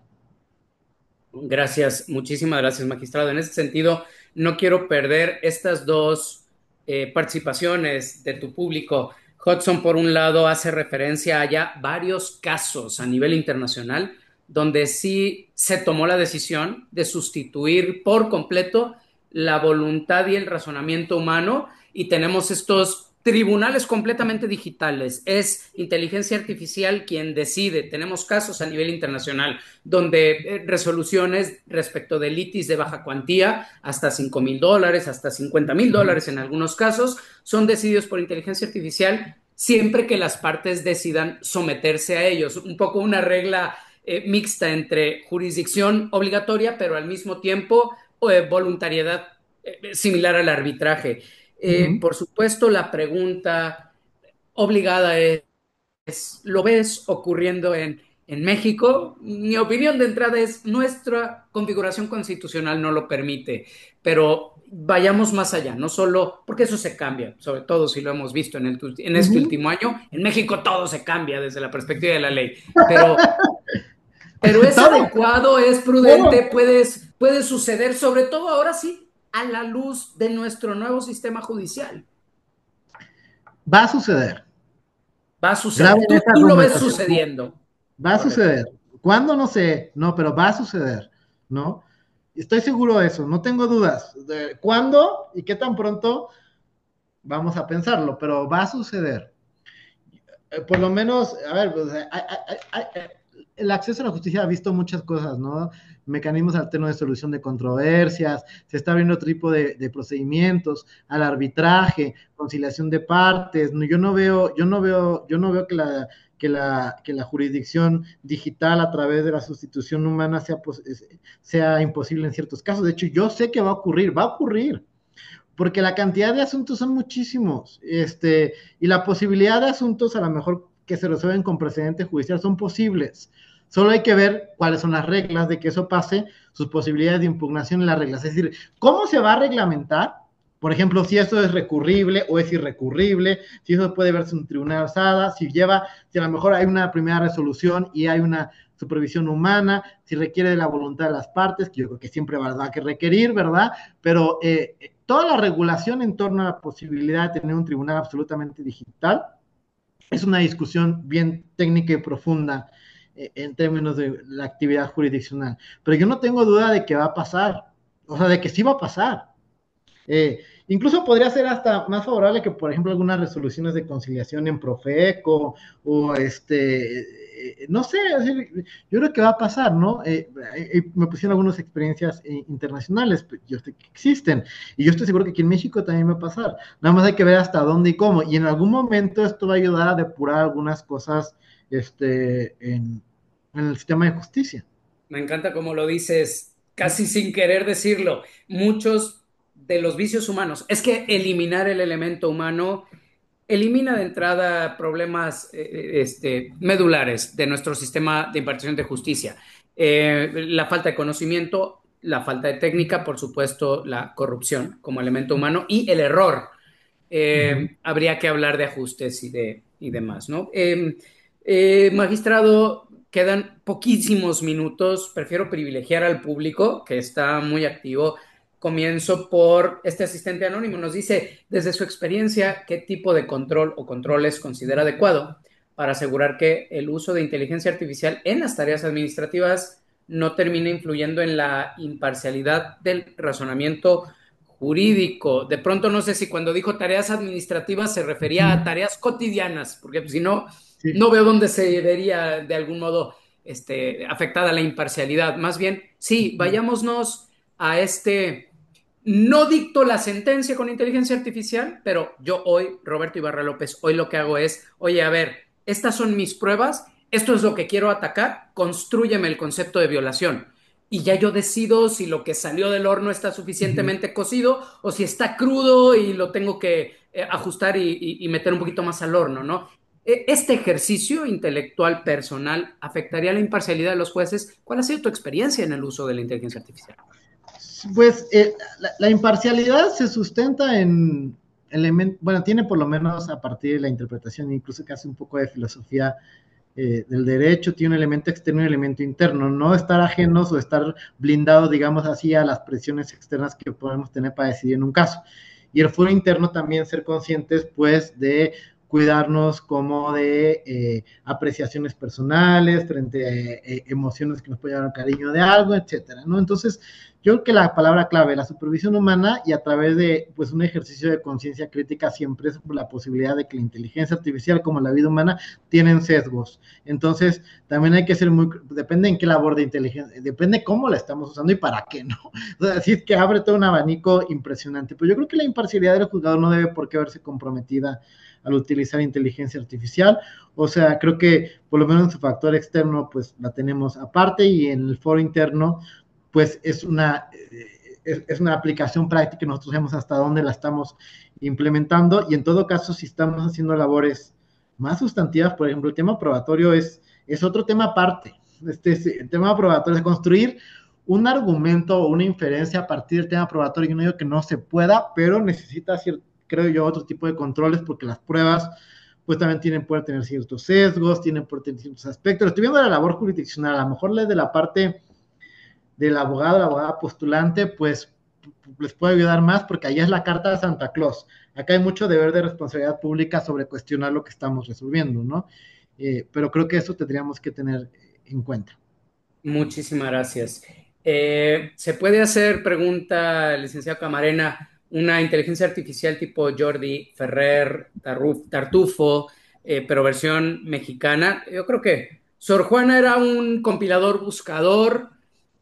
Gracias, muchísimas gracias, magistrado. En ese sentido, no quiero perder estas dos participaciones de tu público. Hudson, por un lado, hace referencia a ya varios casos a nivel internacional donde sí se tomó la decisión de sustituir por completo la voluntad y el razonamiento humano, y tenemos estos tribunales completamente digitales. Es inteligencia artificial quien decide. Tenemos casos a nivel internacional donde resoluciones respecto de litis de baja cuantía, hasta $5,000, hasta $50,000 en algunos casos, son decididos por inteligencia artificial siempre que las partes decidan someterse a ellos. Un poco una regla mixta entre jurisdicción obligatoria, pero al mismo tiempo voluntariedad similar al arbitraje. Uh -huh. Por supuesto, la pregunta obligada es, ¿lo ves ocurriendo en México? Mi opinión de entrada es, nuestra configuración constitucional no lo permite, pero vayamos más allá, no solo, porque eso se cambia, sobre todo si lo hemos visto en Uh este -huh. último año, en México todo se cambia desde la perspectiva de la ley, pero es Todo, adecuado, es todo prudente, puede suceder, sobre todo ahora sí, a la luz de nuestro nuevo sistema judicial. va a suceder. Va a suceder. Graben esta Tú lo ves conversación. sucediendo. Va a Correcto. suceder. ¿Cuándo? No sé, no, pero va a suceder, ¿no? Estoy seguro de eso, no tengo dudas. De cuándo y qué tan pronto vamos a pensarlo, pero va a suceder. Por lo menos, a ver, pues, el acceso a la justicia ha visto muchas cosas, ¿no? Mecanismos alternos de solución de controversias, se está abriendo otro tipo de procedimientos, al arbitraje, conciliación de partes. No, yo no veo que la jurisdicción digital a través de la sustitución humana sea imposible en ciertos casos. De hecho, yo sé que va a ocurrir porque la cantidad de asuntos son muchísimos, y la posibilidad de asuntos a lo mejor que se resuelven con precedente judicial son posibles. Solo hay que ver cuáles son las reglas de que eso pase, sus posibilidades de impugnación en las reglas. Es decir, ¿cómo se va a reglamentar? Por ejemplo, si eso es recurrible o es irrecurrible, si eso puede verse en un tribunal alzada, si a lo mejor hay una primera resolución y hay una supervisión humana, si requiere de la voluntad de las partes, que yo creo que siempre va a que requerir, ¿verdad? Pero toda la regulación en torno a la posibilidad de tener un tribunal absolutamente digital es una discusión bien técnica y profunda en términos de la actividad jurisdiccional. Pero yo no tengo duda de que va a pasar, o sea, de que sí va a pasar. Incluso podría ser hasta más favorable que, por ejemplo, algunas resoluciones de conciliación en Profeco o no sé, yo creo que va a pasar, ¿no? Me pusieron algunas experiencias internacionales, pues, yo sé que existen, y yo estoy seguro que aquí en México también va a pasar. Nada más hay que ver hasta dónde y cómo, y en algún momento esto va a ayudar a depurar algunas cosas en el sistema de justicia. Me encanta como lo dices, casi sin querer decirlo. Muchos de los vicios humanos, es que eliminar el elemento humano elimina de entrada problemas medulares de nuestro sistema de impartición de justicia. La falta de conocimiento, la falta de técnica, por supuesto, la corrupción como elemento humano y el error. Ujú. Habría que hablar de ajustes y demás, ¿no? Magistrado, quedan poquísimos minutos. Prefiero privilegiar al público que está muy activo. Comienzo por este asistente anónimo. Nos dice, desde su experiencia, ¿qué tipo de control o controles considera adecuado para asegurar que el uso de inteligencia artificial en las tareas administrativas no termine influyendo en la imparcialidad del razonamiento jurídico? De pronto no sé si cuando dijo tareas administrativas se refería a tareas cotidianas, porque pues, si no, Sí. no veo dónde se vería de algún modo afectada la imparcialidad. Más bien, sí, vayámonos a no dicto la sentencia con inteligencia artificial, pero yo hoy, Roberto Ibarra López, hoy lo que hago es, oye, a ver, estas son mis pruebas, esto es lo que quiero atacar, constrúyeme el concepto de violación. Y ya yo decido si lo que salió del horno está Ujú. suficientemente cocido o si está crudo y lo tengo que ajustar y meter un poquito más al horno, ¿no? Este ejercicio intelectual personal afectaría la imparcialidad de los jueces. ¿Cuál ha sido tu experiencia en el uso de la inteligencia artificial? Pues la imparcialidad se sustenta en elementos, bueno, tiene por lo menos a partir de la interpretación, incluso casi un poco de filosofía del derecho, tiene un elemento externo y un elemento interno, no estar ajenos o estar blindados, digamos así, a las presiones externas que podemos tener para decidir en un caso. Y el foro interno también ser conscientes, pues, de cuidarnos como de apreciaciones personales frente a emociones que nos pueden dar cariño de algo, etcétera, ¿no? Entonces, yo creo que la palabra clave, la supervisión humana y a través de pues un ejercicio de conciencia crítica siempre es la posibilidad de que la inteligencia artificial como la vida humana tienen sesgos. Entonces, también hay que ser depende en qué labor de inteligencia, depende cómo la estamos usando y para qué, ¿no? O sea, así es que abre todo un abanico impresionante. Pero yo creo que la imparcialidad del juzgador no debe por qué verse comprometida al utilizar inteligencia artificial. O sea, creo que por lo menos en su factor externo, pues la tenemos aparte y en el foro interno, pues es una aplicación práctica y nosotros sabemos hasta dónde la estamos implementando y en todo caso si estamos haciendo labores más sustantivas, por ejemplo, el tema probatorio es otro tema aparte. El tema probatorio es construir un argumento o una inferencia a partir del tema probatorio. Yo no digo que no se pueda, pero necesita, creo yo, otro tipo de controles porque las pruebas pues también pueden tener ciertos sesgos, pueden tener ciertos aspectos. Estoy viendo la labor jurisdiccional, a lo mejor desde la parte del abogado, la abogada postulante, pues les puedo ayudar más porque allá es la carta de Santa Claus. Acá hay mucho deber de responsabilidad pública sobre cuestionar lo que estamos resolviendo, ¿no? Pero creo que eso tendríamos que tener en cuenta. Muchísimas gracias. ¿Se puede hacer, pregunta licenciado Camarena, una inteligencia artificial tipo Jordi Ferrer, Tartufo, pero versión mexicana? Yo creo que Sor Juana era un compilador buscador,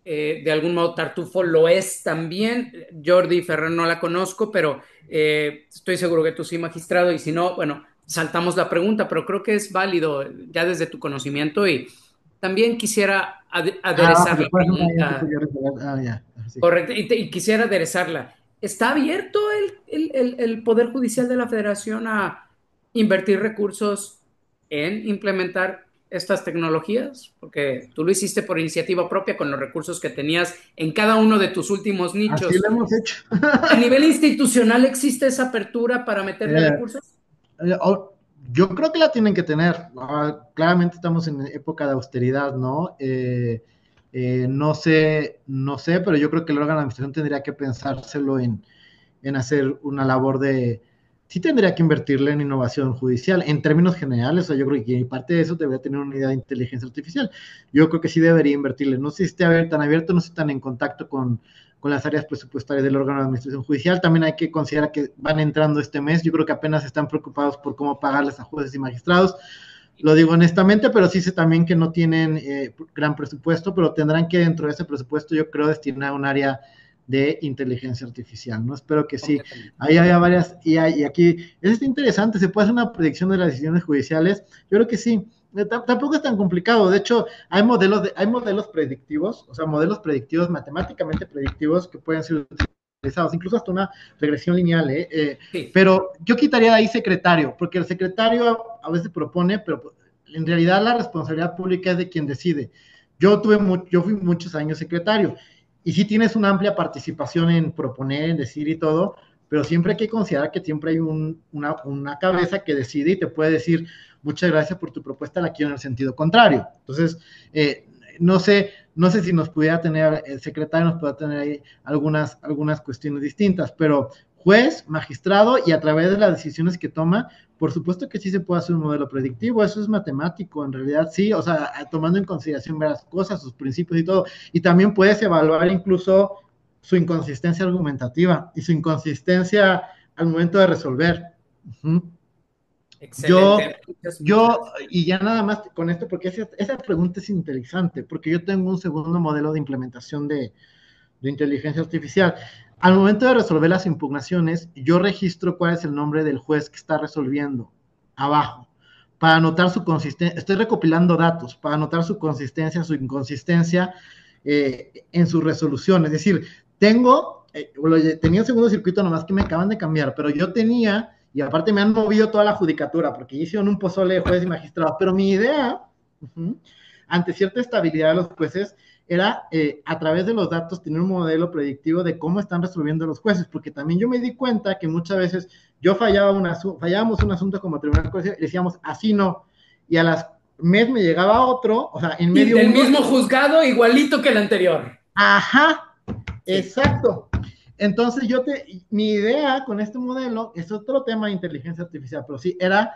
de algún modo Tartufo lo es también. Jordi Ferrer no la conozco, pero estoy seguro que tú sí, magistrado, y si no, bueno, saltamos la pregunta, pero creo que es válido ya desde tu conocimiento y también quisiera aderezar Pero la puede ser una idea tipo pregunta, yo ya, así. correcto, y quisiera aderezarla. ¿Está abierto el Poder Judicial de la Federación a invertir recursos en implementar estas tecnologías? Porque tú lo hiciste por iniciativa propia con los recursos que tenías en cada uno de tus últimos Así nichos. lo hemos hecho. ¿A nivel institucional existe esa apertura para meterle Eh, recursos? yo creo que la tienen que tener. Claramente estamos en época de austeridad, ¿no? No sé, pero yo creo que el órgano de administración tendría que pensárselo en hacer una labor de, sí tendría que invertirle en innovación judicial, en términos generales, o sea, yo creo que parte de eso debería tener una unidad de inteligencia artificial. Yo creo que sí debería invertirle. No sé si esté tan abierto, no sé si están en contacto con las áreas presupuestarias del órgano de administración judicial. También hay que considerar que van entrando este mes. Yo creo que apenas están preocupados por cómo pagarles a jueces y magistrados. Lo digo honestamente, pero sí sé también que no tienen gran presupuesto, pero tendrán que dentro de ese presupuesto, yo creo, destinar un área de inteligencia artificial, ¿no? Espero que sí. Completamente. Ahí había varias, y aquí, es interesante, ¿se puede hacer una predicción de las decisiones judiciales? Yo creo que sí. Tampoco es tan complicado. De hecho, hay modelos predictivos, o sea, modelos predictivos, matemáticamente predictivos, que pueden ser utilizados, incluso hasta una regresión lineal, Sí, pero yo quitaría de ahí secretario, porque el secretario a veces propone, pero en realidad la responsabilidad pública es de quien decide. Yo fui muchos años secretario y sí tienes una amplia participación en proponer, en decir y todo, pero siempre hay que considerar que siempre hay una cabeza que decide y te puede decir, muchas gracias por tu propuesta, la quiero en el sentido contrario. Entonces, no sé si nos pudiera tener, el secretario nos pueda tener ahí algunas cuestiones distintas, pero juez, magistrado y a través de las decisiones que toma, por supuesto que sí se puede hacer un modelo predictivo, eso es matemático, en realidad sí, o sea, tomando en consideración varias cosas, sus principios y todo, y también puedes evaluar incluso su inconsistencia argumentativa y su inconsistencia al momento de resolver. Uh-huh. Yo, excelente. Muchas yo, gracias. y ya nada más con esto, porque esa pregunta es interesante, porque yo tengo un segundo modelo de implementación de inteligencia artificial. Al momento de resolver las impugnaciones, yo registro cuál es el nombre del juez que está resolviendo abajo, para anotar su consistencia. Estoy recopilando datos para anotar su consistencia, su inconsistencia en su resolución. Es decir, tenía un segundo circuito nomás que me acaban de cambiar, pero yo tenía, y aparte me han movido toda la judicatura, porque hicieron un pozole de jueces y magistrados, pero mi idea, ante cierta estabilidad de los jueces, era a través de los datos tener un modelo predictivo de cómo están resolviendo los jueces, porque también yo me di cuenta que muchas veces fallábamos un asunto como tribunal y decíamos así no, y a las mes me llegaba otro, o sea, en Y medio del uno, mismo juzgado, igualito que el anterior. ajá, Sí. exacto. Entonces mi idea con este modelo es otro tema de inteligencia artificial, pero sí, era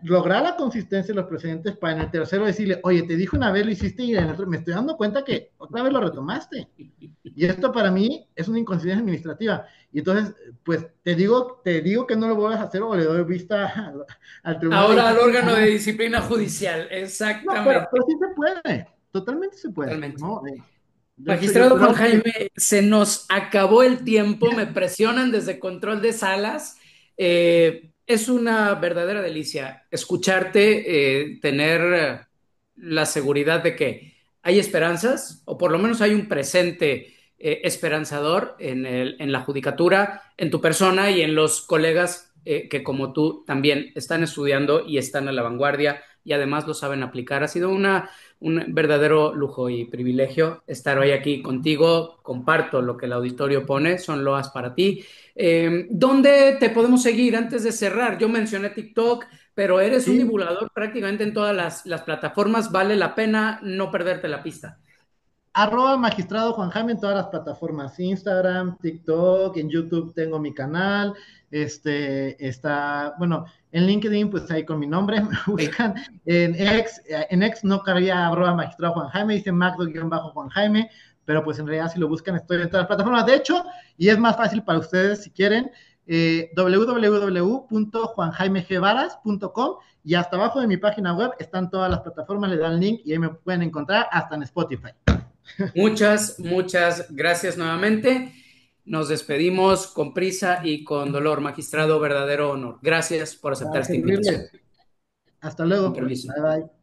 lograr la consistencia de los precedentes para en el tercero decirle, oye, te dije una vez lo hiciste y en el otro me estoy dando cuenta que otra vez lo retomaste. Y esto para mí es una inconsistencia administrativa. Y entonces, pues te digo que no lo vuelvas a hacer o le doy vista al Tribunal de Ahora al Justicia. órgano de disciplina judicial, No, pero exactamente, sí se puede, totalmente se puede, totalmente. ¿no? De hecho, yo Magistrado Juan creo que Jaime, se nos acabó el tiempo, me presionan desde control de salas. Es una verdadera delicia escucharte, tener la seguridad de que hay esperanzas, o por lo menos hay un presente esperanzador en la judicatura, en tu persona y en los colegas que como tú también están estudiando y están a la vanguardia y además lo saben aplicar. Ha sido un verdadero lujo y privilegio estar hoy aquí contigo. Comparto lo que el auditorio pone, son loas para ti. ¿Dónde te podemos seguir antes de cerrar? Yo mencioné TikTok, pero eres un sí. divulgador prácticamente en todas las plataformas. Vale la pena no perderte la pista. Magistrado Juan Jaime en todas las plataformas, Instagram, TikTok, en YouTube tengo mi canal, está, bueno, en LinkedIn, pues ahí con mi nombre, me Sí. buscan, en X no cabía @magistrado Juan Jaime, dice Magdo-Juan Jaime, pero pues en realidad si lo buscan estoy en todas las plataformas, de hecho, y es más fácil para ustedes si quieren, www.juanjaimegevaras.com y hasta abajo de mi página web están todas las plataformas, le dan link y ahí me pueden encontrar hasta en Spotify. Muchas gracias nuevamente. Nos despedimos con prisa y con dolor, magistrado, verdadero honor. Gracias por aceptar Para esta invitación. servirles. Hasta Con luego. permiso. Bye bye.